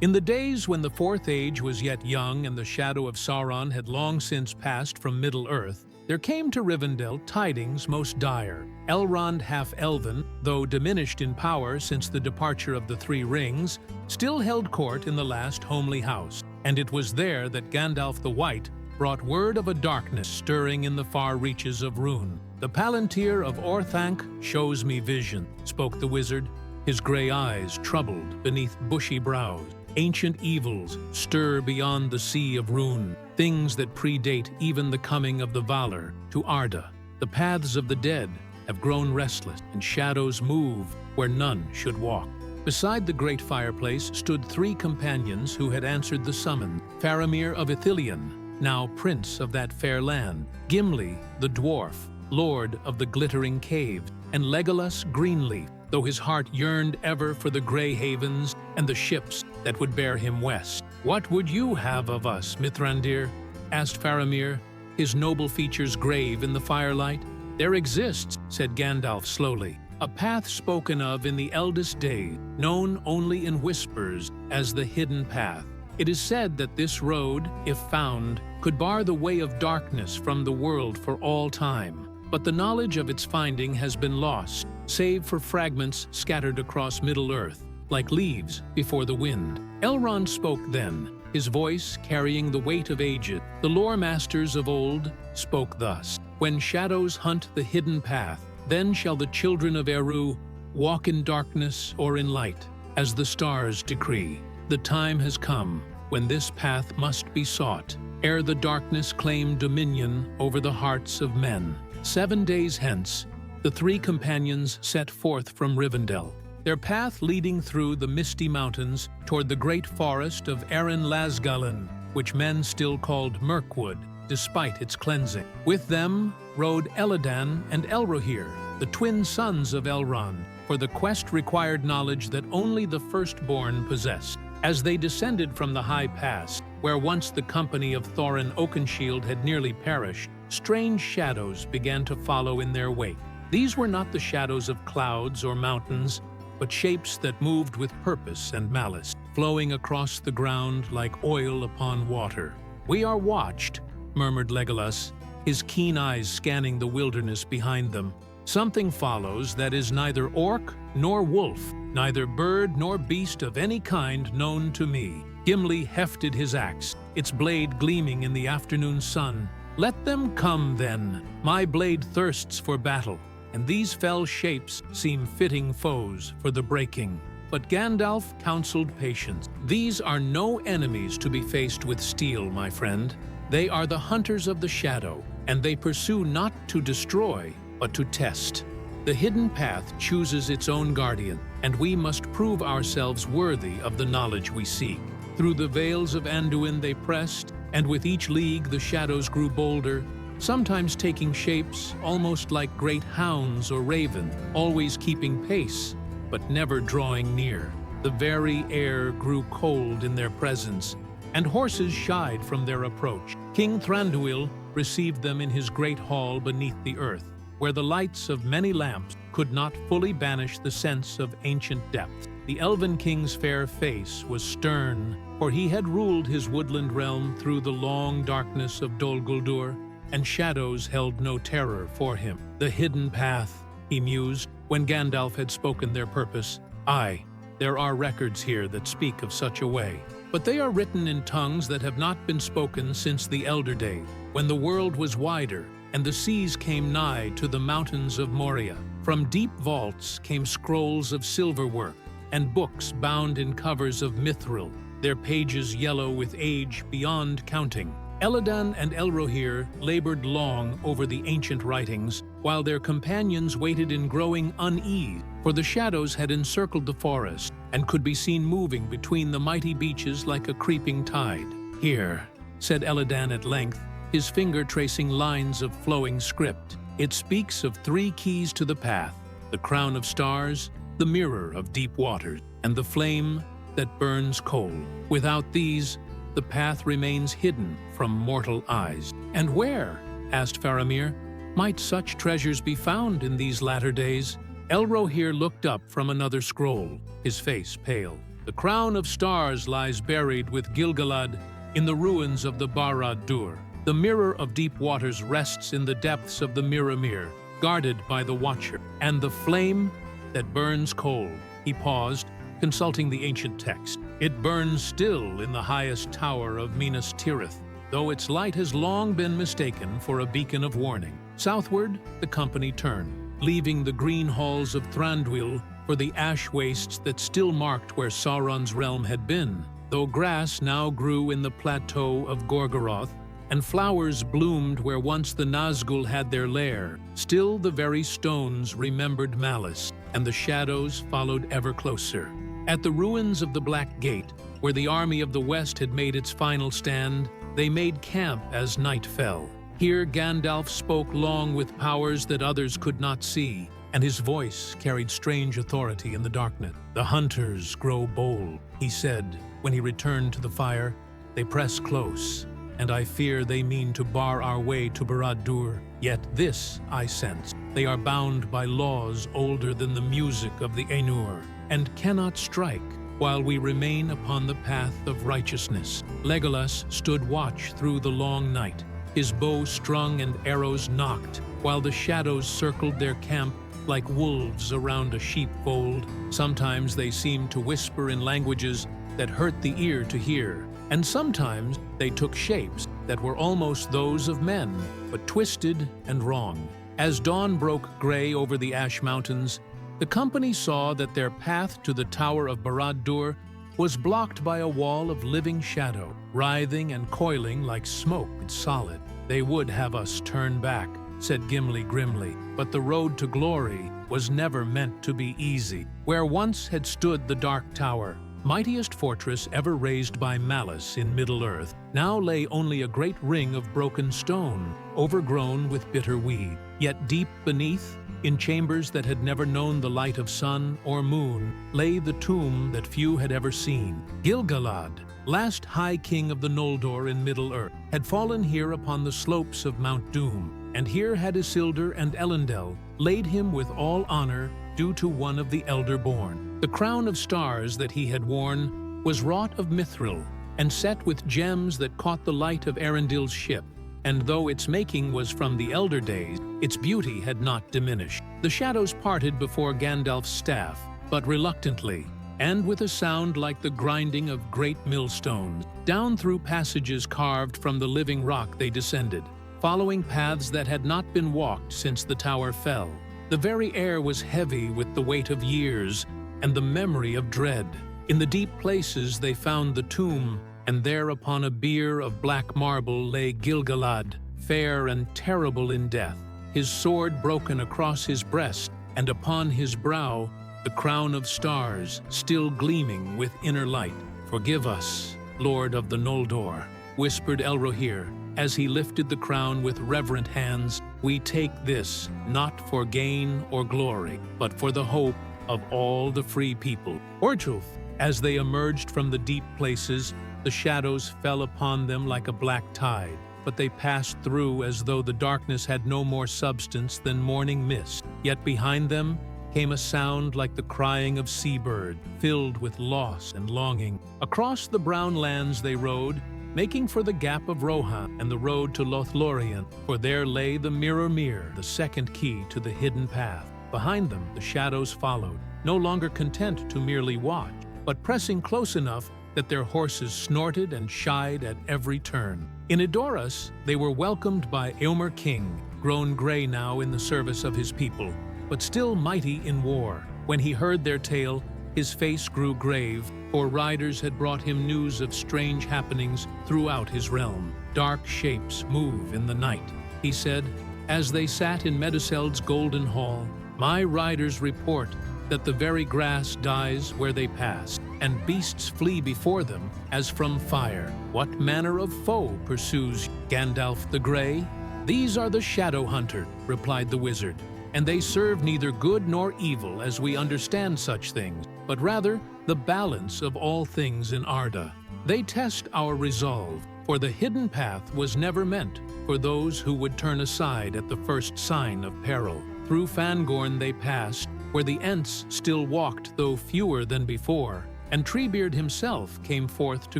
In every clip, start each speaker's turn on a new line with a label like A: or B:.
A: In the days when the Fourth Age was yet young and the shadow of Sauron had long since passed from Middle-earth, there came to Rivendell tidings most dire. Elrond Half-Elven, though diminished in power since the departure of the Three Rings, still held court in the last homely house, and it was there that Gandalf the White brought word of a darkness stirring in the far reaches of Rhûn. "The Palantir of Orthanc shows me vision," spoke the wizard, his gray eyes troubled beneath bushy brows. "Ancient evils stir beyond the sea of Rhûn, things that predate even the coming of the Valar to Arda. The paths of the dead have grown restless, and shadows move where none should walk." Beside the great fireplace stood three companions who had answered the summons: Faramir of Ithilien, now prince of that fair land; Gimli, the dwarf, lord of the glittering cave; and Legolas Greenleaf, though his heart yearned ever for the Grey Havens and the ships that would bear him west. "What would you have of us, Mithrandir?" asked Faramir, his noble features grave in the firelight. "There exists," said Gandalf slowly, "a path spoken of in the eldest days, known only in whispers as the Hidden Path. It is said that this road, if found, could bar the way of darkness from the world for all time. But the knowledge of its finding has been lost, save for fragments scattered across Middle-earth, like leaves before the wind." Elrond spoke then, his voice carrying the weight of ages. The lore masters of old spoke thus: "When shadows hunt the hidden path, then shall the children of Eru walk in darkness or in light, as the stars decree. The time has come when this path must be sought, ere the darkness claim dominion over the hearts of men." 7 days hence, the three companions set forth from Rivendell, their path leading through the misty mountains toward the great forest of Eren Lasgallen, which men still called Mirkwood, despite its cleansing. With them rode Elladan and Elrohir, the twin sons of Elrond, for the quest required knowledge that only the firstborn possessed. As they descended from the high pass, where once the company of Thorin Oakenshield had nearly perished, strange shadows began to follow in their wake. These were not the shadows of clouds or mountains, but shapes that moved with purpose and malice, flowing across the ground like oil upon water. "We are watched," murmured Legolas, his keen eyes scanning the wilderness behind them. "Something follows that is neither orc nor wolf, neither bird nor beast of any kind known to me." Gimli hefted his axe, its blade gleaming in the afternoon sun. "Let them come, then. My blade thirsts for battle, and these fell shapes seem fitting foes for the breaking." But Gandalf counseled patience. "These are no enemies to be faced with steel, my friend. They are the hunters of the shadow, and they pursue not to destroy, but to test. The hidden path chooses its own guardian, and we must prove ourselves worthy of the knowledge we seek." Through the vales of Anduin they pressed, and with each league the shadows grew bolder, sometimes taking shapes almost like great hounds or ravens, always keeping pace, but never drawing near. The very air grew cold in their presence, and horses shied from their approach. King Thranduil received them in his great hall beneath the earth, where the lights of many lamps could not fully banish the sense of ancient depth. The Elven King's fair face was stern, for he had ruled his woodland realm through the long darkness of Dol Guldur, and shadows held no terror for him. "The hidden path," he mused, when Gandalf had spoken their purpose. "Aye, there are records here that speak of such a way, but they are written in tongues that have not been spoken since the Elder Day, when the world was wider, and the seas came nigh to the mountains of Moria. From deep vaults came scrolls of silverwork, and books bound in covers of mithril, their pages yellow with age beyond counting." Elladan and Elrohir labored long over the ancient writings, while their companions waited in growing unease, for the shadows had encircled the forest and could be seen moving between the mighty beeches like a creeping tide. "Here," said Elladan at length, his finger tracing lines of flowing script. "It speaks of 3 keys to the path: the crown of stars, the mirror of deep waters, and the flame that burns cold. Without these, the path remains hidden from mortal eyes." "And where," asked Faramir, "might such treasures be found in these latter days?" Elrohir looked up from another scroll, his face pale. The crown of stars lies buried with Gil-galad in the ruins of the Barad-dûr. The mirror of deep waters rests in the depths of the Miramir, guarded by the Watcher. And the flame that burns cold. He paused, consulting the ancient text. It burns still in the highest tower of Minas Tirith, though its light has long been mistaken for a beacon of warning. Southward, the company turned, leaving the green halls of Thranduil for the ash wastes that still marked where Sauron's realm had been. Though grass now grew in the plateau of Gorgoroth, and flowers bloomed where once the Nazgul had their lair, still the very stones remembered malice, and the shadows followed ever closer. At the ruins of the Black Gate, where the army of the West had made its final stand, they made camp as night fell. Here Gandalf spoke long with powers that others could not see, and his voice carried strange authority in the darkness. "The hunters grow bold," he said when he returned to the fire. "They press close, and I fear they mean to bar our way to Barad-dûr. Yet this I sense. They are bound by laws older than the music of the Ainur, and cannot strike while we remain upon the path of righteousness." Legolas stood watch through the long night, his bow strung and arrows nocked, while the shadows circled their camp like wolves around a sheepfold. Sometimes they seemed to whisper in languages that hurt the ear to hear, and sometimes they took shapes that were almost those of men, but twisted and wrong. As dawn broke gray over the Ash Mountains, the company saw that their path to the Tower of Barad-dûr was blocked by a wall of living shadow, writhing and coiling like smoke. It's solid. "They would have us turn back," said Gimli grimly, "but the road to glory was never meant to be easy." Where once had stood the Dark Tower, mightiest fortress ever raised by malice in Middle-earth, now lay only a great ring of broken stone, overgrown with bitter weed. Yet deep beneath, in chambers that had never known the light of sun or moon, lay the tomb that few had ever seen. Gil-galad, last High King of the Noldor in Middle-earth, had fallen here upon the slopes of Mount Doom, and here had Isildur and Elendil laid him with all honor due to one of the Elder Born. The crown of stars that he had worn was wrought of mithril and set with gems that caught the light of Arundil's ship, and though its making was from the elder days, its beauty had not diminished. The shadows parted before Gandalf's staff, but reluctantly, and with a sound like the grinding of great millstones. Down through passages carved from the living rock they descended, following paths that had not been walked since the tower fell. The very air was heavy with the weight of years and the memory of dread. In the deep places they found the tomb, and there upon a bier of black marble lay Gil-galad, fair and terrible in death, his sword broken across his breast, and upon his brow the crown of stars still gleaming with inner light. "Forgive us, Lord of the Noldor," whispered Elrohir, as he lifted the crown with reverent hands. "We take this not for gain or glory, but for the hope of all the free people." Orjulf, as they emerged from the deep places, the shadows fell upon them like a black tide, but they passed through as though the darkness had no more substance than morning mist. Yet behind them came a sound like the crying of seabird, filled with loss and longing. Across the brown lands they rode, making for the Gap of Rohan and the road to Lothlorien, for there lay the Miramir, the second key to the hidden path. Behind them the shadows followed, no longer content to merely watch, but pressing close enough that their horses snorted and shied at every turn. In Edoras they were welcomed by Eomer King, grown gray now in the service of his people, but still mighty in war. When he heard their tale, his face grew grave, for riders had brought him news of strange happenings throughout his realm. "Dark shapes move in the night," he said, as they sat in Mediseld's golden hall. "My riders report that the very grass dies where they pass, and beasts flee before them as from fire. What manner of foe pursues Gandalf the Grey?" "These are the Shadow Hunter," replied the wizard, "and they serve neither good nor evil as we understand such things, but rather the balance of all things in Arda. They test our resolve, for the hidden path was never meant for those who would turn aside at the first sign of peril. Through Fangorn they passed, where the Ents still walked though fewer than before, and Treebeard himself came forth to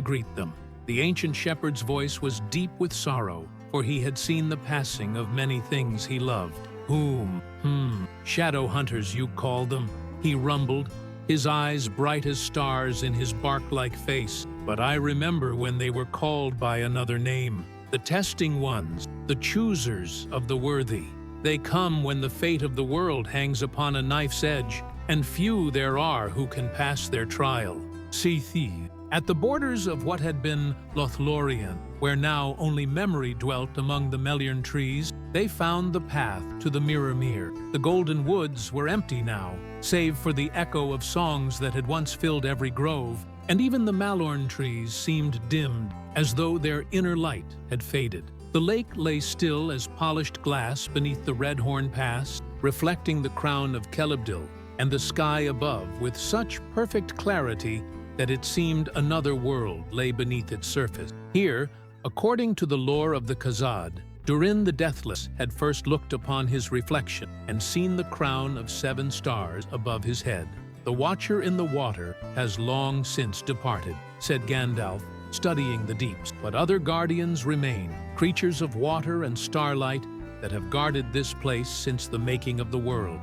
A: greet them. The ancient shepherd's voice was deep with sorrow, for he had seen the passing of many things he loved. Shadow hunters you call them, he rumbled, his eyes bright as stars in his bark-like face. But I remember when they were called by another name. The testing ones, the choosers of the worthy. They come when the fate of the world hangs upon a knife's edge, and few there are who can pass their trial. Sethi, at the borders of what had been Lothlorien, where now only memory dwelt among the Meliorn trees, they found the path to the Mirror-Mere. The golden woods were empty now, save for the echo of songs that had once filled every grove, and even the Malorn trees seemed dimmed, as though their inner light had faded. The lake lay still as polished glass beneath the Redhorn Pass, reflecting the crown of Celebdil, and the sky above with such perfect clarity that it seemed another world lay beneath its surface. Here, according to the lore of the Khazad, Durin the Deathless had first looked upon his reflection and seen the crown of 7 stars above his head. The Watcher in the Water has long since departed, said Gandalf, studying the deeps. But other guardians remain, creatures of water and starlight that have guarded this place since the making of the world.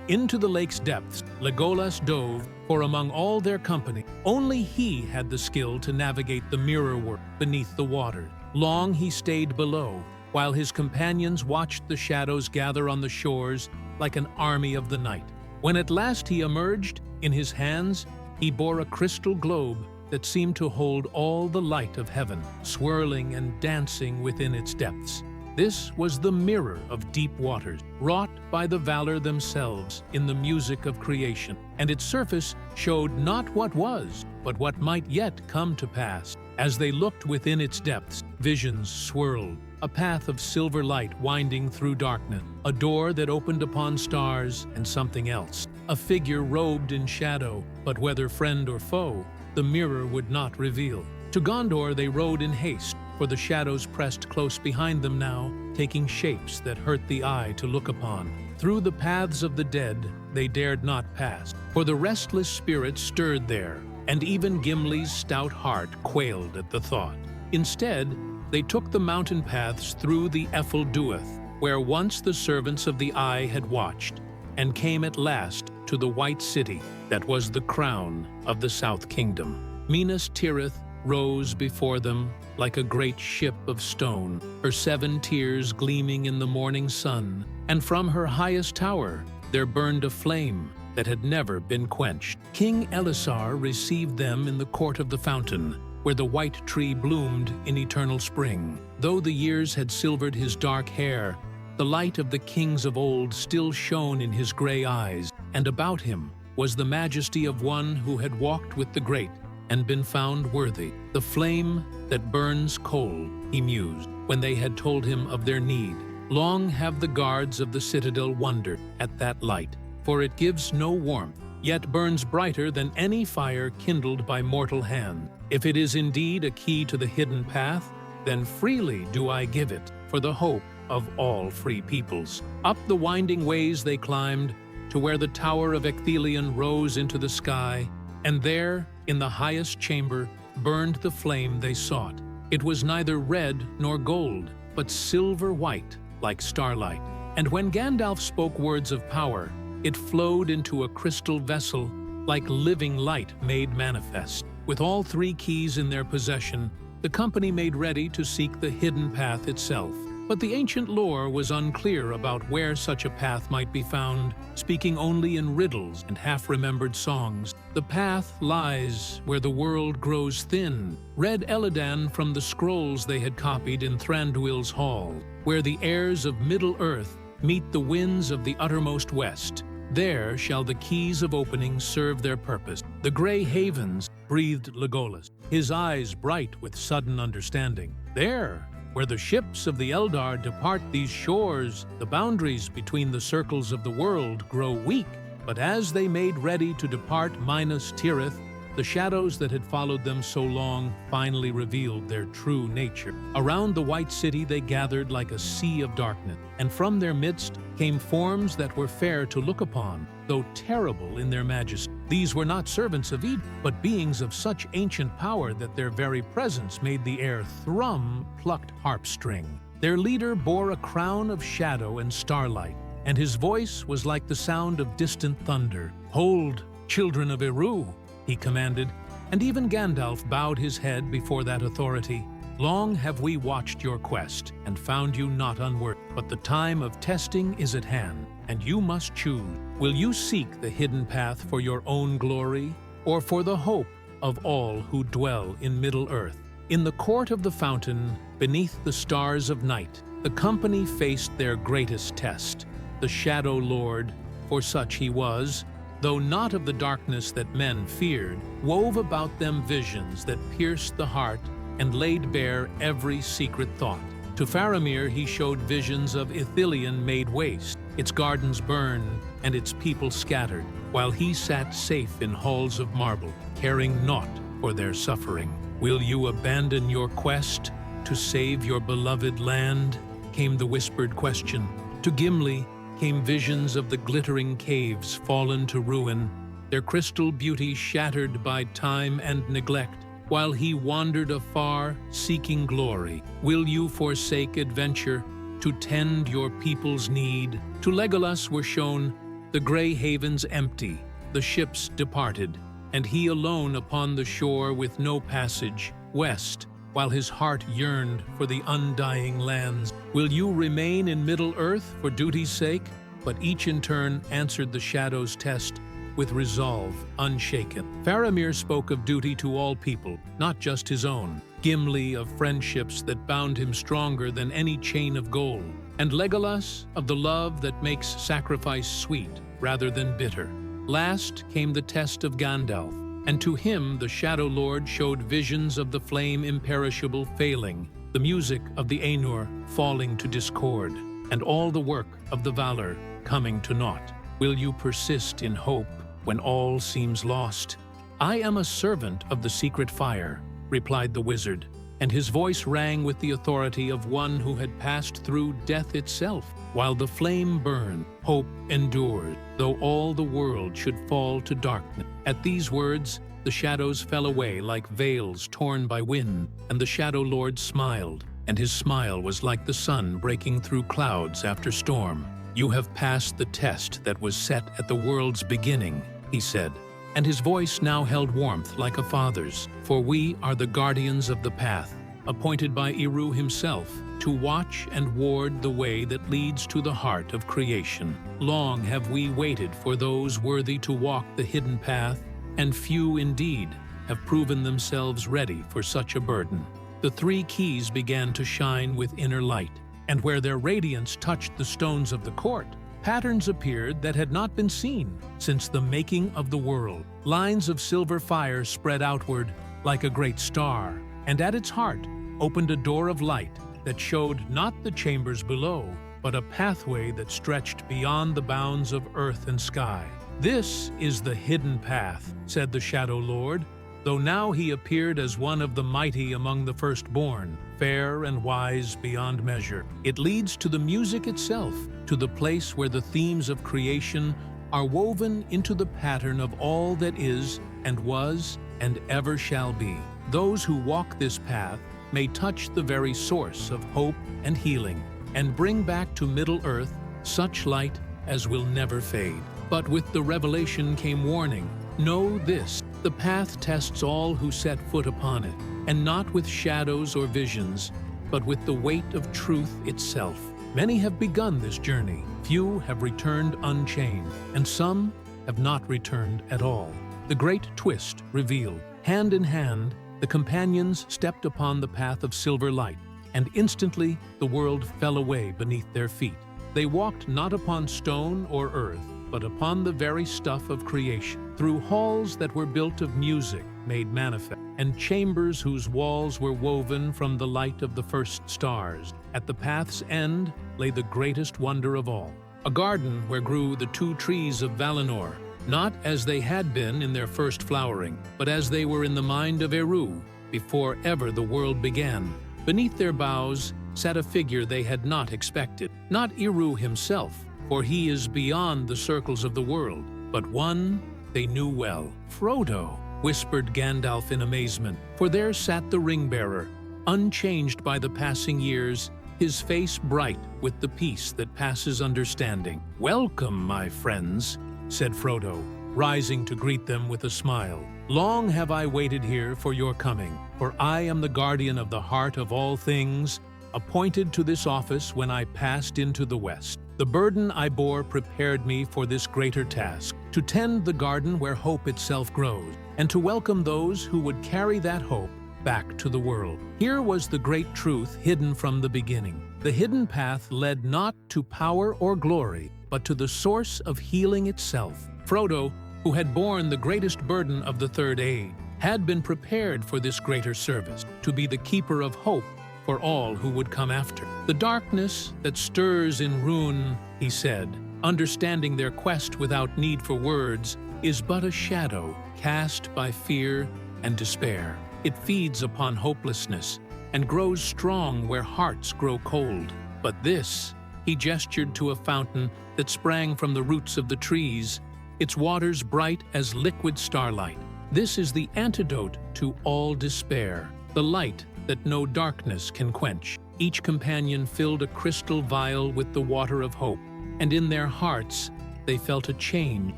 A: Into the lake's depths, Legolas dove, for among all their company, only he had the skill to navigate the mirror world beneath the water. Long he stayed below, while his companions watched the shadows gather on the shores like an army of the night. When at last he emerged, in his hands he bore a crystal globe that seemed to hold all the light of heaven, swirling and dancing within its depths. This was the mirror of deep waters, wrought by the Valar themselves in the music of creation, and its surface showed not what was, but what might yet come to pass. As they looked within its depths, visions swirled, a path of silver light winding through darkness, a door that opened upon stars, and something else, a figure robed in shadow, but whether friend or foe, the mirror would not reveal. To Gondor they rode in haste, for the shadows pressed close behind them now, taking shapes that hurt the eye to look upon. Through the paths of the dead they dared not pass, for the restless spirit stirred there, and even Gimli's stout heart quailed at the thought. Instead, they took the mountain paths through the Ephel Duath, where once the servants of the Eye had watched, and came at last to the White City that was the crown of the South Kingdom. Minas Tirith rose before them like a great ship of stone, her 7 tiers gleaming in the morning sun, and from her highest tower there burned a flame that had never been quenched. King Elessar received them in the court of the fountain, where the white tree bloomed in eternal spring. Though the years had silvered his dark hair, the light of the kings of old still shone in his gray eyes, and about him was the majesty of one who had walked with the great and been found worthy. The flame that burns cold, he mused, when they had told him of their need. Long have the guards of the citadel wondered at that light, for it gives no warmth, yet burns brighter than any fire kindled by mortal hand. If it is indeed a key to the hidden path, then freely do I give it, for the hope of all free peoples. Up the winding ways they climbed, to where the tower of Ecthelion rose into the sky, and there, in the highest chamber, burned the flame they sought. It was neither red nor gold, but silver-white, like starlight. And when Gandalf spoke words of power, it flowed into a crystal vessel, like living light made manifest. With all 3 keys in their possession, the company made ready to seek the hidden path itself. But the ancient lore was unclear about where such a path might be found, speaking only in riddles and half-remembered songs. The path lies where the world grows thin, read Elladan from the scrolls they had copied in Thranduil's hall, where the airs of Middle-earth meet the winds of the uttermost west. There shall the keys of opening serve their purpose. The Grey Havens, breathed Legolas, his eyes bright with sudden understanding. There, where the ships of the Eldar depart these shores, the boundaries between the circles of the world grow weak. But as they made ready to depart Minas Tirith, the shadows that had followed them so long finally revealed their true nature. Around the White City they gathered like a sea of darkness, and from their midst came forms that were fair to look upon, though terrible in their majesty. These were not servants of Eden, but beings of such ancient power that their very presence made the air thrum plucked harp string. Their leader bore a crown of shadow and starlight, and his voice was like the sound of distant thunder. "Hold, children of Eru," he commanded, and even Gandalf bowed his head before that authority. "Long have we watched your quest, and found you not unworthy, but the time of testing is at hand, and you must choose. Will you seek the hidden path for your own glory, or for the hope of all who dwell in Middle-earth?" In the court of the fountain, beneath the stars of night, the company faced their greatest test. The Shadow Lord, for such he was, though not of the darkness that men feared, wove about them visions that pierced the heart and laid bare every secret thought. To Faramir he showed visions of Ithilien made waste, its gardens burned, and its people scattered, while he sat safe in halls of marble, caring naught for their suffering. "Will you abandon your quest to save your beloved land?" came the whispered question. To Gimli came visions of the glittering caves fallen to ruin, their crystal beauty shattered by time and neglect, while he wandered afar, seeking glory. "Will you forsake adventure to tend your people's need?" To Legolas were shown the grey havens empty, the ships departed, and he alone upon the shore with no passage west, while his heart yearned for the undying lands. "Will you remain in Middle-earth for duty's sake?" But each in turn answered the Shadow's test with resolve unshaken. Faramir spoke of duty to all people, not just his own. Gimli of friendships that bound him stronger than any chain of gold. And Legolas of the love that makes sacrifice sweet rather than bitter. Last came the test of Gandalf, and to him the Shadow Lord showed visions of the flame imperishable failing, the music of the Ainur falling to discord, and all the work of the Valar coming to naught. "Will you persist in hope when all seems lost?" "I am a servant of the secret fire," replied the wizard, and his voice rang with the authority of one who had passed through death itself. "While the flame burned, hope endured, though all the world should fall to darkness." At these words, the shadows fell away like veils torn by wind, and the Shadow Lord smiled, and his smile was like the sun breaking through clouds after storm. "You have passed the test that was set at the world's beginning," he said, and his voice now held warmth like a father's. "For we are the guardians of the path, appointed by Eru himself, to watch and ward the way that leads to the heart of creation. Long have we waited for those worthy to walk the hidden path, and few indeed have proven themselves ready for such a burden." The three keys began to shine with inner light, and where their radiance touched the stones of the court, patterns appeared that had not been seen since the making of the world. Lines of silver fire spread outward like a great star, and at its heart opened a door of light that showed not the chambers below, but a pathway that stretched beyond the bounds of earth and sky. "This is the hidden path," said the Shadow Lord, though now he appeared as one of the mighty among the firstborn, fair and wise beyond measure. "It leads to the music itself, to the place where the themes of creation are woven into the pattern of all that is and was and ever shall be. Those who walk this path may touch the very source of hope and healing, and bring back to Middle-earth such light as will never fade." But with the revelation came warning. "Know this, the path tests all who set foot upon it, and not with shadows or visions, but with the weight of truth itself. Many have begun this journey, few have returned unchained, and some have not returned at all." The great twist revealed. Hand in hand, the companions stepped upon the path of silver light, and instantly the world fell away beneath their feet. They walked not upon stone or earth, but upon the very stuff of creation, through halls that were built of music made manifest, and chambers whose walls were woven from the light of the first stars. At the path's end lay the greatest wonder of all, a garden where grew the two trees of Valinor, not as they had been in their first flowering, but as they were in the mind of Eru, before ever the world began. Beneath their boughs sat a figure they had not expected. Not Eru himself, for he is beyond the circles of the world, but one they knew well. "Frodo," whispered Gandalf in amazement, for there sat the ring-bearer, unchanged by the passing years, his face bright with the peace that passes understanding. "Welcome, my friends," said Frodo, rising to greet them with a smile. "Long have I waited here for your coming, for I am the guardian of the heart of all things, appointed to this office when I passed into the West. The burden I bore prepared me for this greater task, to tend the garden where hope itself grows, and to welcome those who would carry that hope back to the world." Here was the great truth hidden from the beginning. The hidden path led not to power or glory, but to the source of healing itself. Frodo, who had borne the greatest burden of the Third Age, had been prepared for this greater service, to be the keeper of hope for all who would come after. "The darkness that stirs in Rhûn," he said, understanding their quest without need for words, "is but a shadow cast by fear and despair. It feeds upon hopelessness and grows strong where hearts grow cold. But this," he gestured to a fountain that sprang from the roots of the trees, its waters bright as liquid starlight. "This is the antidote to all despair, the light that no darkness can quench." Each companion filled a crystal vial with the water of hope, and in their hearts they felt a change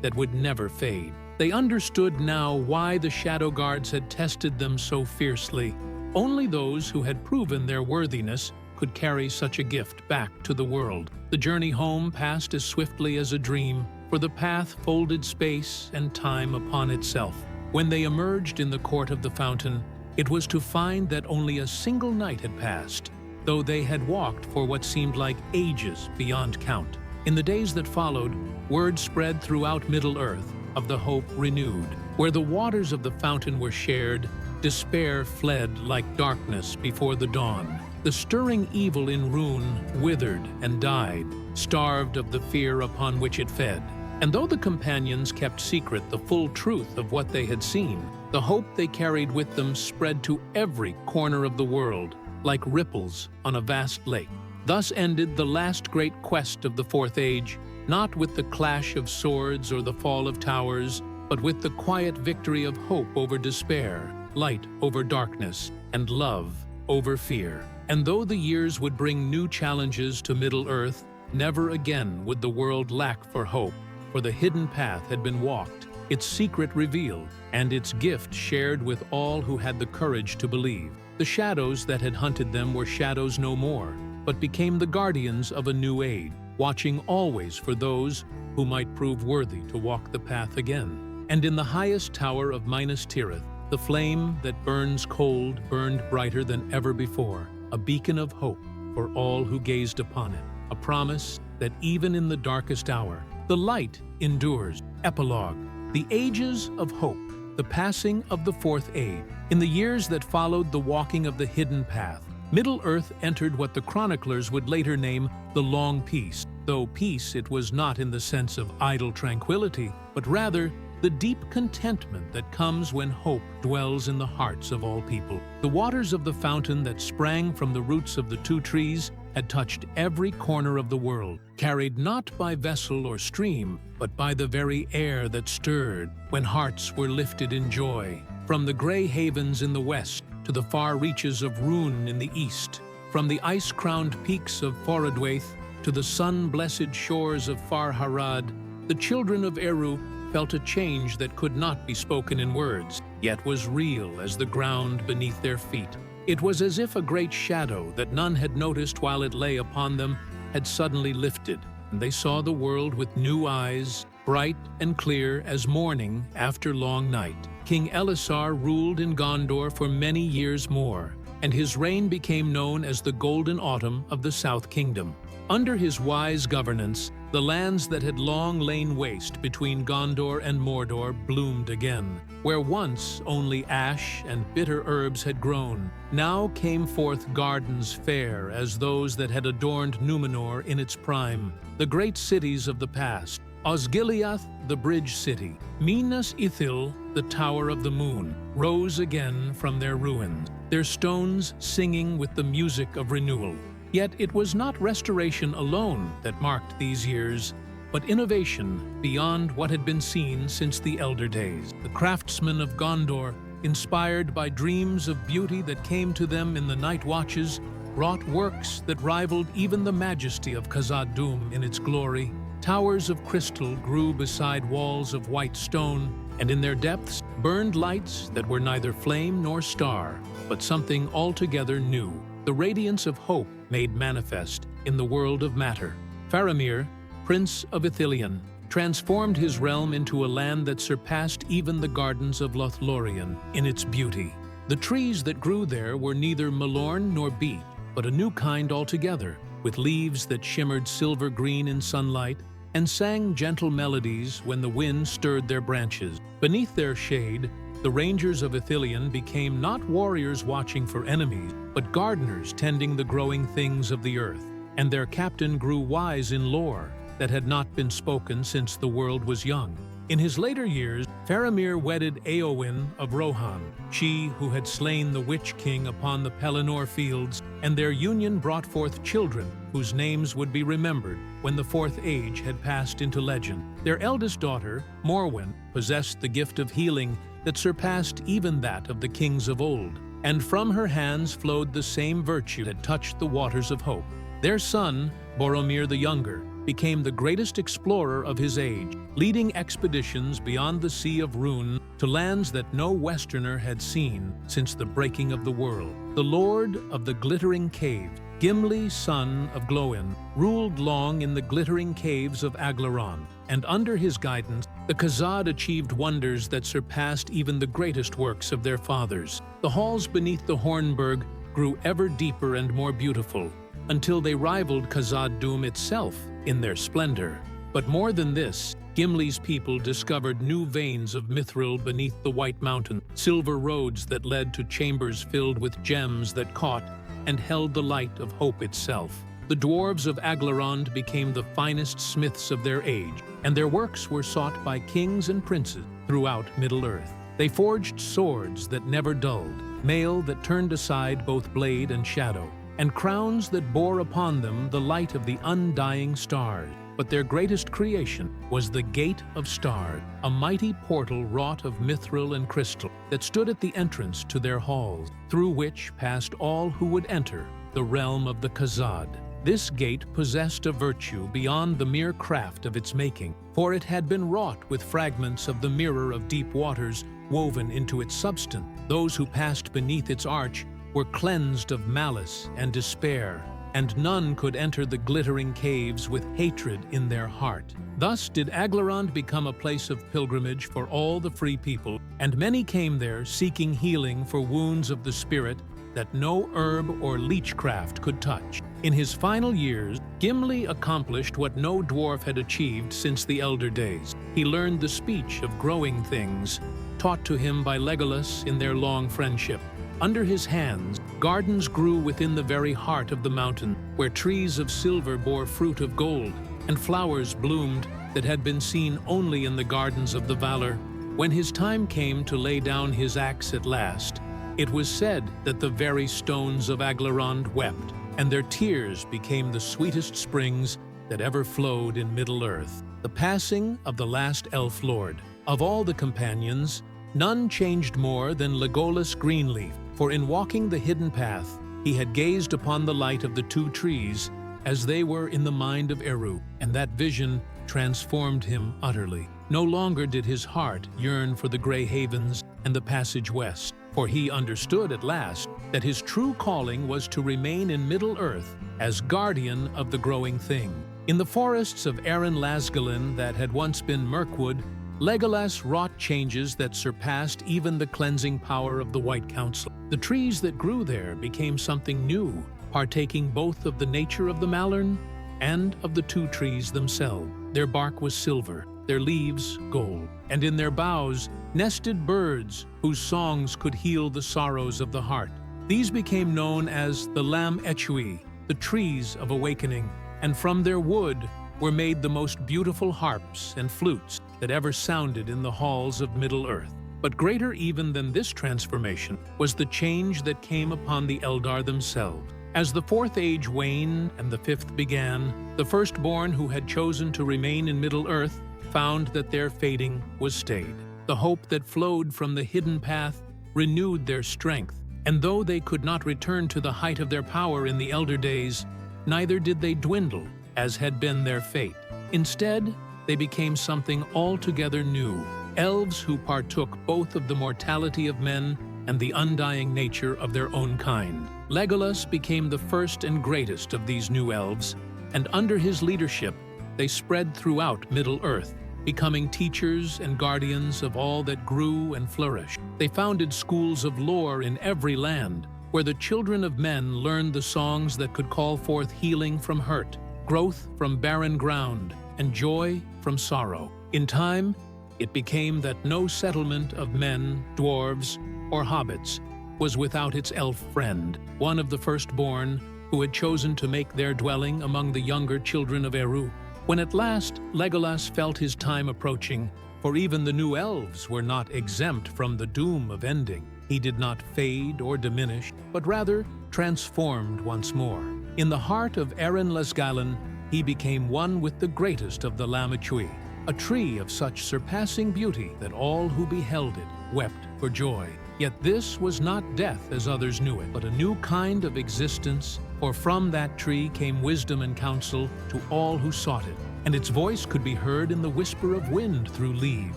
A: that would never fade. They understood now why the Shadow Guards had tested them so fiercely. Only those who had proven their worthiness could carry such a gift back to the world. The journey home passed as swiftly as a dream, for the path folded space and time upon itself. When they emerged in the court of the fountain, it was to find that only a single night had passed, though they had walked for what seemed like ages beyond count. In the days that followed, word spread throughout Middle-earth of the hope renewed. Where the waters of the fountain were shared, despair fled like darkness before the dawn. The stirring evil in Rhûn withered and died, starved of the fear upon which it fed. And though the companions kept secret the full truth of what they had seen, the hope they carried with them spread to every corner of the world, like ripples on a vast lake. Thus ended the last great quest of the Fourth Age, not with the clash of swords or the fall of towers, but with the quiet victory of hope over despair, light over darkness, and love over fear. And though the years would bring new challenges to Middle-earth, never again would the world lack for hope, for the hidden path had been walked, its secret revealed, and its gift shared with all who had the courage to believe. The shadows that had hunted them were shadows no more, but became the guardians of a new age, watching always for those who might prove worthy to walk the path again. And in the highest tower of Minas Tirith, the flame that burns cold burned brighter than ever before, a beacon of hope for all who gazed upon it, a promise that even in the darkest hour, the light endures. Epilogue: The Ages of Hope, the passing of the Fourth Age. In the years that followed the walking of the hidden path, Middle-earth entered what the chroniclers would later name the Long Peace, though peace it was not in the sense of idle tranquility, but rather the deep contentment that comes when hope dwells in the hearts of all people. The waters of the fountain that sprang from the roots of the two trees had touched every corner of the world, carried not by vessel or stream, but by the very air that stirred when hearts were lifted in joy. From the gray havens in the west to the far reaches of Rhûn in the east, from the ice-crowned peaks of Forodwaith to the sun-blessed shores of Far Harad, the children of Eru felt a change that could not be spoken in words, yet was real as the ground beneath their feet. It was as if a great shadow that none had noticed while it lay upon them had suddenly lifted, and they saw the world with new eyes, bright and clear as morning after long night. King Elessar ruled in Gondor for many years more, and his reign became known as the Golden Autumn of the South Kingdom. Under his wise governance, the lands that had long lain waste between Gondor and Mordor bloomed again. Where once only ash and bitter herbs had grown, now came forth gardens fair as those that had adorned Númenor in its prime. The great cities of the past, Osgiliath, the bridge city, Minas Ithil, the Tower of the Moon, rose again from their ruins, their stones singing with the music of renewal. Yet it was not restoration alone that marked these years. but innovation beyond what had been seen since the elder days. The craftsmen of Gondor, inspired by dreams of beauty that came to them in the night watches, wrought works that rivaled even the majesty of Khazad-dûm in its glory. Towers of crystal grew beside walls of white stone, and in their depths burned lights that were neither flame nor star, but something altogether new, the radiance of hope made manifest in the world of matter. Faramir, Prince of Ithilien, transformed his realm into a land that surpassed even the gardens of Lothlorien in its beauty. The trees that grew there were neither Malorn nor beech, but a new kind altogether, with leaves that shimmered silver green in sunlight and sang gentle melodies when the wind stirred their branches. Beneath their shade, the Rangers of Ithilien became not warriors watching for enemies, but gardeners tending the growing things of the earth, and their captain grew wise in lore that had not been spoken since the world was young. In his later years, Faramir wedded Éowyn of Rohan, she who had slain the Witch King upon the Pelennor fields, and their union brought forth children whose names would be remembered when the Fourth Age had passed into legend. Their eldest daughter, Morwen, possessed the gift of healing that surpassed even that of the kings of old, and from her hands flowed the same virtue that touched the waters of hope. Their son, Boromir the Younger, became the greatest explorer of his age, leading expeditions beyond the Sea of Rhûn to lands that no Westerner had seen since the breaking of the world. The Lord of the Glittering Caves, Gimli, son of Glóin, ruled long in the glittering caves of Aglarond, and under his guidance, the Khazad achieved wonders that surpassed even the greatest works of their fathers. The halls beneath the Hornburg grew ever deeper and more beautiful, until they rivaled Khazad-dûm itself in their splendor. But more than this, Gimli's people discovered new veins of mithril beneath the White Mountain, silver roads that led to chambers filled with gems that caught and held the light of hope itself. The dwarves of Aglarond became the finest smiths of their age, and their works were sought by kings and princes throughout Middle-earth. They forged swords that never dulled, mail that turned aside both blade and shadow, and crowns that bore upon them the light of the undying stars. But their greatest creation was the Gate of Stars, a mighty portal wrought of mithril and crystal that stood at the entrance to their halls, through which passed all who would enter the realm of the Khazad. This gate possessed a virtue beyond the mere craft of its making, for it had been wrought with fragments of the mirror of deep waters woven into its substance. Those who passed beneath its arch were cleansed of malice and despair, and none could enter the glittering caves with hatred in their heart. Thus did Aglarond become a place of pilgrimage for all the free people, and many came there seeking healing for wounds of the spirit that no herb or leechcraft could touch. In his final years, Gimli accomplished what no dwarf had achieved since the elder days. He learned the speech of growing things, taught to him by Legolas in their long friendship. Under his hands, gardens grew within the very heart of the mountain, where trees of silver bore fruit of gold, and flowers bloomed that had been seen only in the gardens of the Valar. When his time came to lay down his axe at last, it was said that the very stones of Aglarond wept, and their tears became the sweetest springs that ever flowed in Middle-earth. The passing of the last Elf Lord. Of all the companions, none changed more than Legolas Greenleaf, for in walking the hidden path, he had gazed upon the light of the two trees as they were in the mind of Eru, and that vision transformed him utterly. No longer did his heart yearn for the Grey Havens and the passage west, for he understood at last that his true calling was to remain in Middle-earth as guardian of the growing thing. In the forests of Arren Lasgulin that had once been Mirkwood, Legolas wrought changes that surpassed even the cleansing power of the White Council. The trees that grew there became something new, partaking both of the nature of the Malern and of the two trees themselves. Their bark was silver, their leaves gold, and in their boughs nested birds whose songs could heal the sorrows of the heart. These became known as the Lam Etchui, the trees of awakening, and from their wood were made the most beautiful harps and flutes that ever sounded in the halls of Middle-earth. But greater even than this transformation was the change that came upon the Eldar themselves. As the Fourth Age waned and the Fifth began, the firstborn who had chosen to remain in Middle-earth found that their fading was stayed. The hope that flowed from the hidden path renewed their strength, and though they could not return to the height of their power in the elder days, neither did they dwindle, as had been their fate. Instead, they became something altogether new, elves who partook both of the mortality of men and the undying nature of their own kind. Legolas became the first and greatest of these new elves, and under his leadership, they spread throughout Middle-earth, becoming teachers and guardians of all that grew and flourished. They founded schools of lore in every land, where the children of men learned the songs that could call forth healing from hurt, growth from barren ground, and joy from sorrow. In time, it became that no settlement of men, dwarves, or hobbits was without its elf friend, one of the firstborn who had chosen to make their dwelling among the younger children of Eru. When at last Legolas felt his time approaching, for even the new elves were not exempt from the doom of ending, he did not fade or diminish, but rather transformed once more. In the heart of Eren Lesgallen, he became one with the greatest of the Lamichui, a tree of such surpassing beauty that all who beheld it wept for joy. Yet this was not death as others knew it, but a new kind of existence, for from that tree came wisdom and counsel to all who sought it, and its voice could be heard in the whisper of wind through leaves,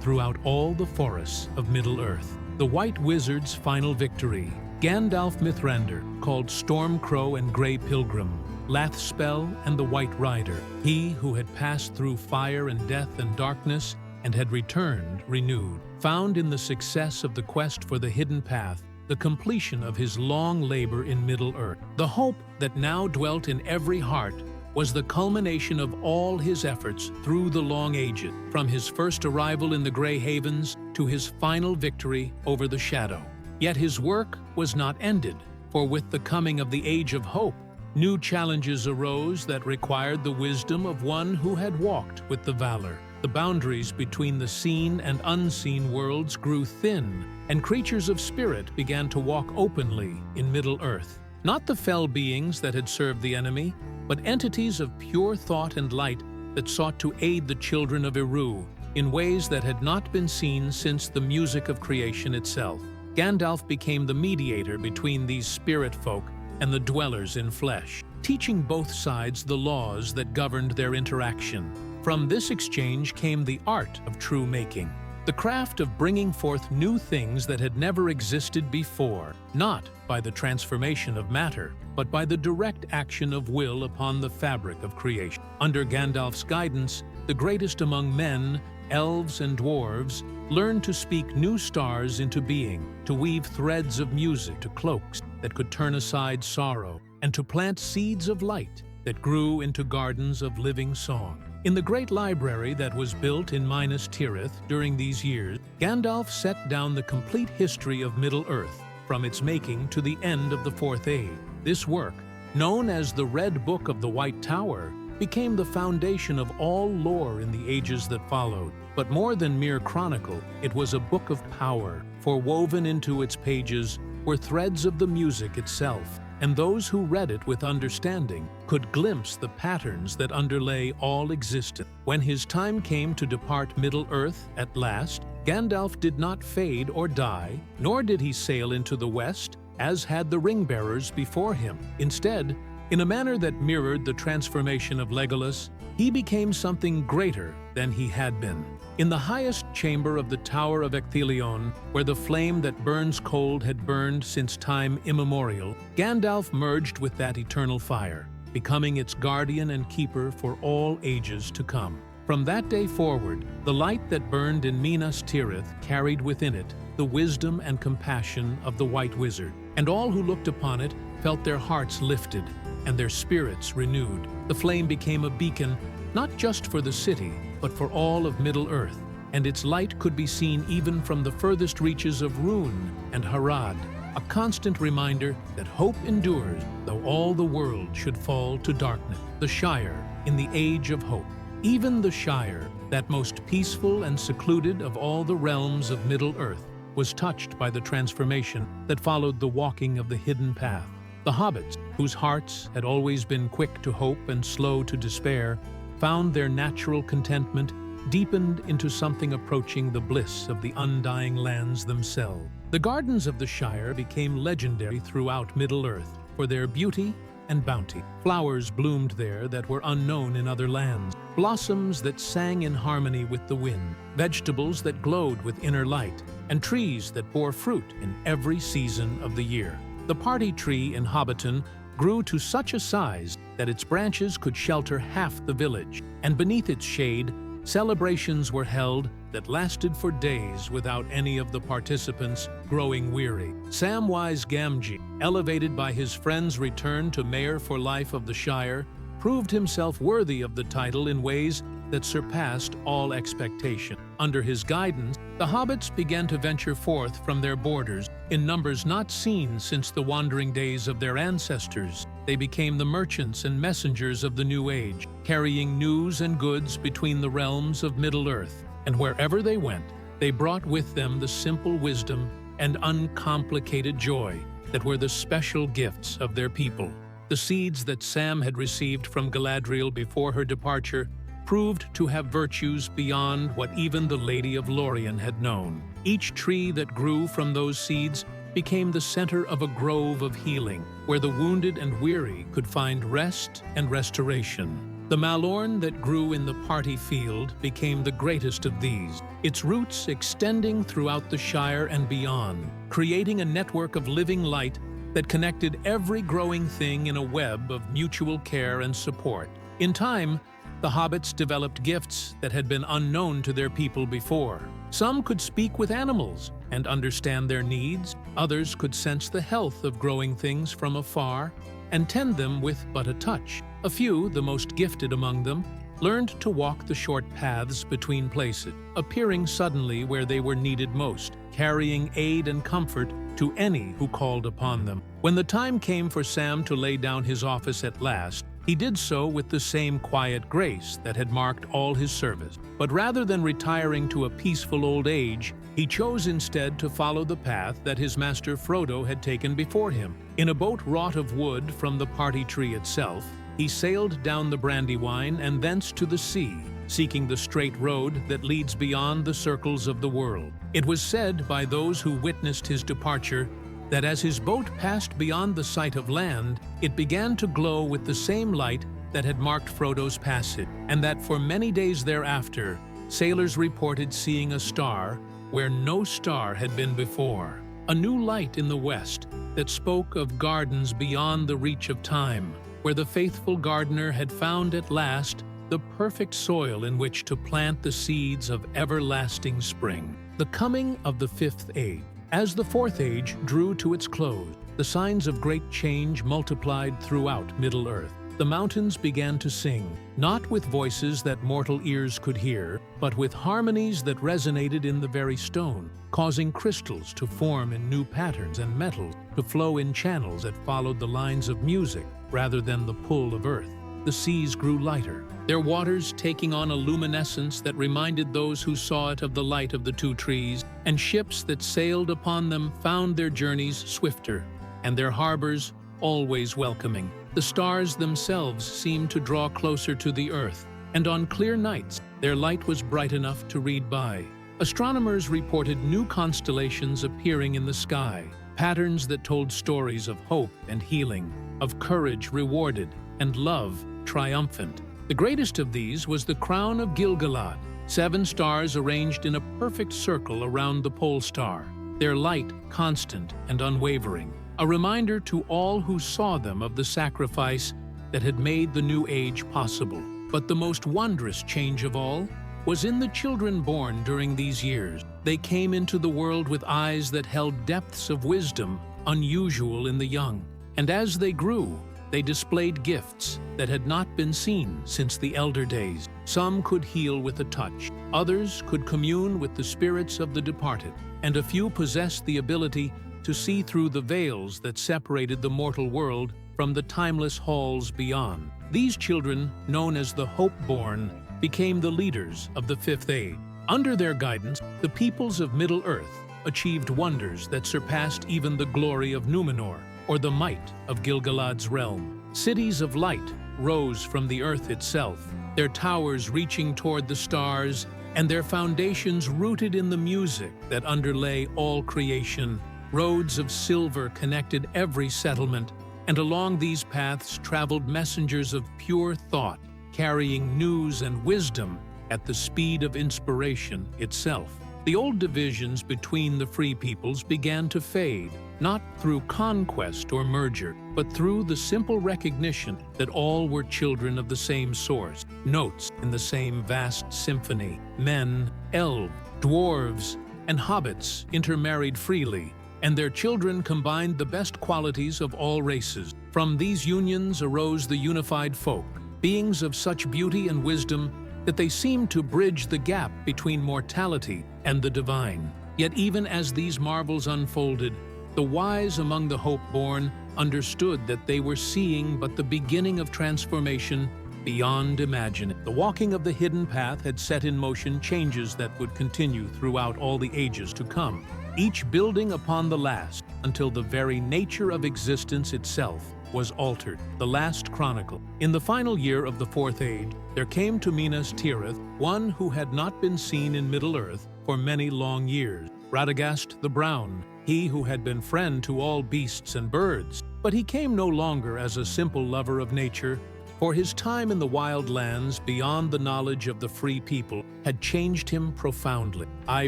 A: throughout all the forests of Middle-earth. The White Wizard's final victory, Gandalf Mithrandir, called Stormcrow and Grey Pilgrim, Lathspell and the White Rider, he who had passed through fire and death and darkness and had returned renewed, found in the success of the quest for the hidden path the completion of his long labor in Middle-earth. The hope that now dwelt in every heart was the culmination of all his efforts through the long ages, from his first arrival in the Grey Havens to his final victory over the Shadow. Yet his work was not ended, for with the coming of the Age of Hope, new challenges arose that required the wisdom of one who had walked with the Valar. The boundaries between the seen and unseen worlds grew thin, and creatures of spirit began to walk openly in Middle-earth. Not the fell beings that had served the enemy, but entities of pure thought and light that sought to aid the children of Eru in ways that had not been seen since the music of creation itself. Gandalf became the mediator between these spirit folk and the dwellers in flesh, teaching both sides the laws that governed their interaction. From this exchange came the art of true making, the craft of bringing forth new things that had never existed before, not by the transformation of matter, but by the direct action of will upon the fabric of creation. Under Gandalf's guidance, the greatest among men, elves and dwarves, learned to speak new stars into being, to weave threads of music to cloaks that could turn aside sorrow, and to plant seeds of light that grew into gardens of living song. In the great library that was built in Minas Tirith during these years, Gandalf set down the complete history of Middle-earth, from its making to the end of the Fourth Age. This work, known as the Red Book of the White Tower, became the foundation of all lore in the ages that followed. But more than mere chronicle, it was a book of power, for woven into its pages were threads of the music itself, and those who read it with understanding could glimpse the patterns that underlay all existence. When his time came to depart Middle-earth at last, Gandalf did not fade or die, nor did he sail into the west, as had the ring-bearers before him. Instead, in a manner that mirrored the transformation of Legolas, he became something greater than he had been. In the highest chamber of the Tower of Ecthelion, where the flame that burns cold had burned since time immemorial, Gandalf merged with that eternal fire, becoming its guardian and keeper for all ages to come. From that day forward, the light that burned in Minas Tirith carried within it the wisdom and compassion of the White Wizard, and all who looked upon it felt their hearts lifted and their spirits renewed. The flame became a beacon not just for the city, but for all of Middle-earth, and its light could be seen even from the furthest reaches of Rhûn and Harad, a constant reminder that hope endures though all the world should fall to darkness. The Shire in the Age of Hope. Even the Shire, that most peaceful and secluded of all the realms of Middle-earth, was touched by the transformation that followed the walking of the hidden path. The hobbits, whose hearts had always been quick to hope and slow to despair, found their natural contentment deepened into something approaching the bliss of the undying lands themselves. The gardens of the Shire became legendary throughout Middle-earth for their beauty and bounty. Flowers bloomed there that were unknown in other lands, blossoms that sang in harmony with the wind, vegetables that glowed with inner light, and trees that bore fruit in every season of the year. The party tree in Hobbiton grew to such a size that its branches could shelter half the village, and beneath its shade, celebrations were held that lasted for days without any of the participants growing weary. Samwise Gamgee, elevated by his friend's return to mayor for life of the Shire, proved himself worthy of the title in ways that surpassed all expectation. Under his guidance, the hobbits began to venture forth from their borders in numbers not seen since the wandering days of their ancestors. They became the merchants and messengers of the New Age, carrying news and goods between the realms of Middle-earth. And wherever they went, they brought with them the simple wisdom and uncomplicated joy that were the special gifts of their people. The seeds that Sam had received from Galadriel before her departure proved to have virtues beyond what even the Lady of Lorien had known. Each tree that grew from those seeds became the center of a grove of healing, where the wounded and weary could find rest and restoration. The Malorn that grew in the party field became the greatest of these, its roots extending throughout the Shire and beyond, creating a network of living light that connected every growing thing in a web of mutual care and support. In time, the hobbits developed gifts that had been unknown to their people before. Some could speak with animals and understand their needs. Others could sense the health of growing things from afar and tend them with but a touch. A few, the most gifted among them, learned to walk the short paths between places, appearing suddenly where they were needed most, carrying aid and comfort to any who called upon them. When the time came for Sam to lay down his office at last, he did so with the same quiet grace that had marked all his service. But rather than retiring to a peaceful old age, he chose instead to follow the path that his master Frodo had taken before him. In a boat wrought of wood from the party tree itself, he sailed down the Brandywine and thence to the sea, seeking the straight road that leads beyond the circles of the world. It was said by those who witnessed his departure that as his boat passed beyond the sight of land, it began to glow with the same light that had marked Frodo's passage, and that for many days thereafter, sailors reported seeing a star where no star had been before, a new light in the west that spoke of gardens beyond the reach of time, where the faithful gardener had found at last the perfect soil in which to plant the seeds of everlasting spring. The coming of the Fifth Age. As the Fourth Age drew to its close, the signs of great change multiplied throughout Middle-earth. The mountains began to sing, not with voices that mortal ears could hear, but with harmonies that resonated in the very stone, causing crystals to form in new patterns and metals to flow in channels that followed the lines of music rather than the pull of earth. The seas grew lighter, their waters taking on a luminescence that reminded those who saw it of the light of the two trees, and ships that sailed upon them found their journeys swifter, and their harbors always welcoming. The stars themselves seemed to draw closer to the earth, and on clear nights, their light was bright enough to read by. Astronomers reported new constellations appearing in the sky, patterns that told stories of hope and healing, of courage rewarded, and love triumphant. The greatest of these was the Crown of Gil-galad, 7 stars arranged in a perfect circle around the pole star, their light constant and unwavering, a reminder to all who saw them of the sacrifice that had made the new age possible. But the most wondrous change of all was in the children born during these years. They came into the world with eyes that held depths of wisdom unusual in the young, and as they grew, they displayed gifts that had not been seen since the elder days. Some could heal with a touch, others could commune with the spirits of the departed, and a few possessed the ability to see through the veils that separated the mortal world from the timeless halls beyond. These children, known as the Hope-born, became the leaders of the Fifth Age. Under their guidance, the peoples of Middle-earth achieved wonders that surpassed even the glory of Numenor. or the might of Gil-galad's realm. Cities of light rose from the earth itself, their towers reaching toward the stars, and their foundations rooted in the music that underlay all creation. Roads of silver connected every settlement, and along these paths traveled messengers of pure thought, carrying news and wisdom at the speed of inspiration itself. The old divisions between the free peoples began to fade, not through conquest or merger, but through the simple recognition that all were children of the same source, notes in the same vast symphony. Men, elves, dwarves, and hobbits intermarried freely, and their children combined the best qualities of all races. From these unions arose the unified folk, beings of such beauty and wisdom that they seemed to bridge the gap between mortality and the divine. Yet even as these marvels unfolded, the wise among the Hope-born understood that they were seeing but the beginning of transformation beyond imagining. The walking of the hidden path had set in motion changes that would continue throughout all the ages to come, each building upon the last until the very nature of existence itself was altered. The last chronicle. In the final year of the Fourth Age, there came to Minas Tirith one who had not been seen in Middle-earth for many long years, Radagast the Brown, he who had been friend to all beasts and birds. But he came no longer as a simple lover of nature, for his time in the wild lands beyond the knowledge of the free people had changed him profoundly. "I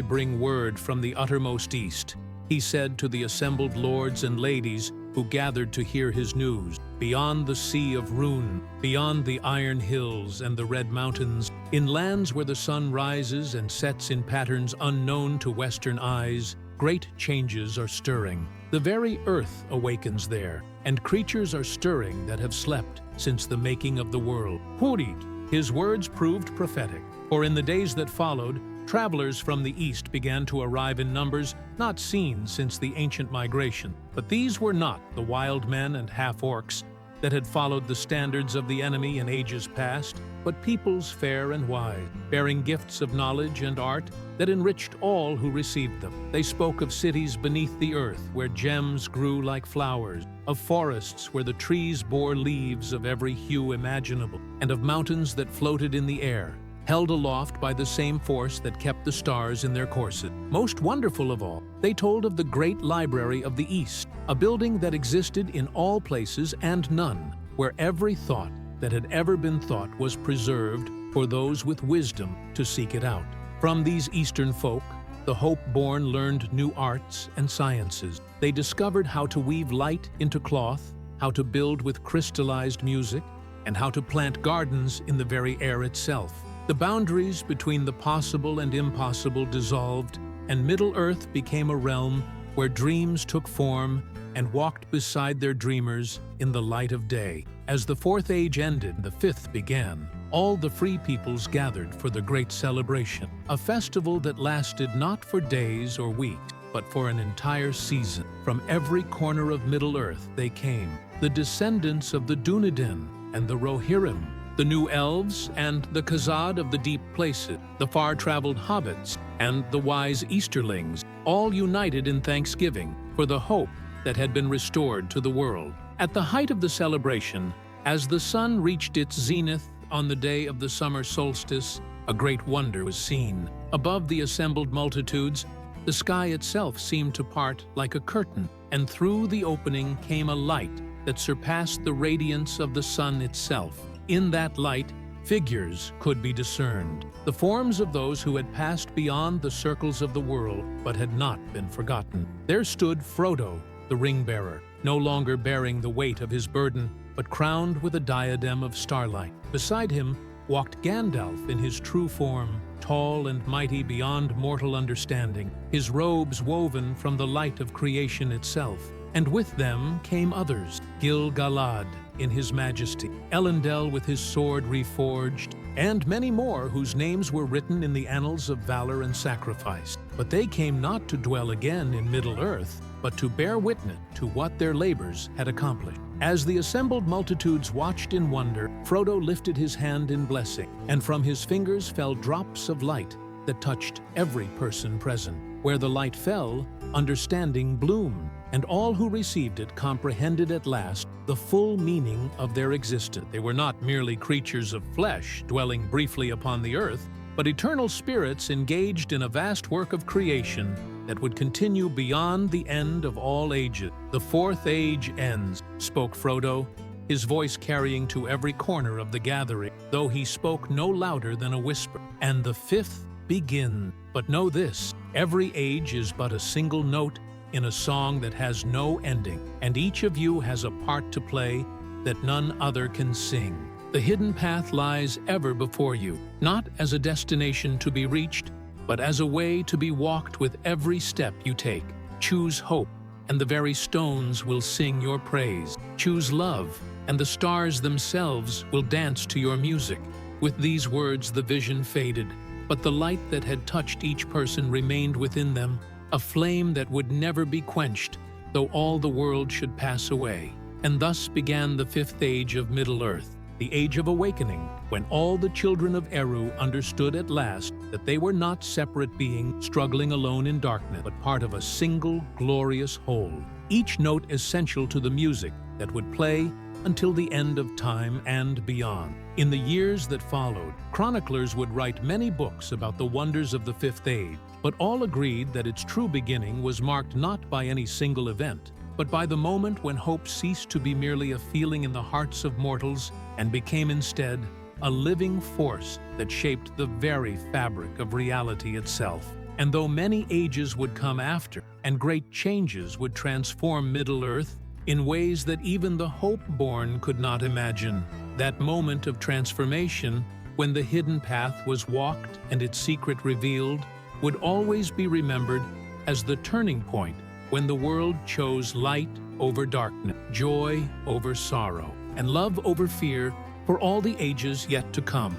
A: bring word from the uttermost east," he said to the assembled lords and ladies who gathered to hear his news. "Beyond the Sea of Rhûn, beyond the Iron Hills and the Red Mountains, in lands where the sun rises and sets in patterns unknown to Western eyes, great changes are stirring. The very earth awakens there, and creatures are stirring that have slept since the making of the world." Húrít, his words proved prophetic, for in the days that followed, travelers from the east began to arrive in numbers not seen since the ancient migration. But these were not the wild men and half-orcs that had followed the standards of the enemy in ages past, but peoples fair and wise, bearing gifts of knowledge and art that enriched all who received them. They spoke of cities beneath the earth where gems grew like flowers, of forests where the trees bore leaves of every hue imaginable, and of mountains that floated in the air, held aloft by the same force that kept the stars in their courses. Most wonderful of all, they told of the great library of the East, a building that existed in all places and none, where every thought that had ever been thought was preserved for those with wisdom to seek it out. From these Eastern folk, the Hope-born learned new arts and sciences. They discovered how to weave light into cloth, how to build with crystallized music, and how to plant gardens in the very air itself. The boundaries between the possible and impossible dissolved, and Middle-earth became a realm where dreams took form and walked beside their dreamers in the light of day. As the Fourth Age ended, the Fifth began. All the free peoples gathered for the great celebration, a festival that lasted not for days or weeks, but for an entire season. From every corner of Middle-earth they came, the descendants of the Dunedain and the Rohirrim, the new elves and the Khazad of the deep places, the far-traveled hobbits and the wise Easterlings, all united in thanksgiving for the hope that had been restored to the world. At the height of the celebration, as the sun reached its zenith on the day of the summer solstice, a great wonder was seen. Above the assembled multitudes, the sky itself seemed to part like a curtain, and through the opening came a light that surpassed the radiance of the sun itself. In that light, figures could be discerned, the forms of those who had passed beyond the circles of the world but had not been forgotten. There stood Frodo, the ring-bearer, no longer bearing the weight of his burden, but crowned with a diadem of starlight. Beside him walked Gandalf in his true form, tall and mighty beyond mortal understanding, his robes woven from the light of creation itself. And with them came others, Gil-galad in his majesty, Elendil with his sword reforged, and many more whose names were written in the annals of valor and sacrifice. But they came not to dwell again in Middle-earth, but to bear witness to what their labors had accomplished. As the assembled multitudes watched in wonder, Frodo lifted his hand in blessing, and from his fingers fell drops of light that touched every person present. Where the light fell, understanding bloomed, and all who received it comprehended at last the full meaning of their existence. They were not merely creatures of flesh dwelling briefly upon the earth, but eternal spirits engaged in a vast work of creation that would continue beyond the end of all ages. "The fourth age ends," spoke Frodo, his voice carrying to every corner of the gathering, though he spoke no louder than a whisper. "And the fifth begins. But know this, every age is but a single note in a song that has no ending, and each of you has a part to play that none other can sing. The hidden path lies ever before you, not as a destination to be reached, but as a way to be walked with every step you take. Choose hope, and the very stones will sing your praise. Choose love, and the stars themselves will dance to your music." With these words the vision faded, but the light that had touched each person remained within them, a flame that would never be quenched, though all the world should pass away. And thus began the fifth age of Middle-earth, the Age of Awakening, when all the children of Eru understood at last that they were not separate beings struggling alone in darkness, but part of a single, glorious whole, each note essential to the music that would play until the end of time and beyond. In the years that followed, chroniclers would write many books about the wonders of the Fifth Age, but all agreed that its true beginning was marked not by any single event, but by the moment when hope ceased to be merely a feeling in the hearts of mortals and became instead a living force that shaped the very fabric of reality itself. And though many ages would come after, and great changes would transform Middle-earth in ways that even the hope-born could not imagine, that moment of transformation, when the hidden path was walked and its secret revealed, would always be remembered as the turning point when the world chose light over darkness, joy over sorrow, and love over fear for all the ages yet to come.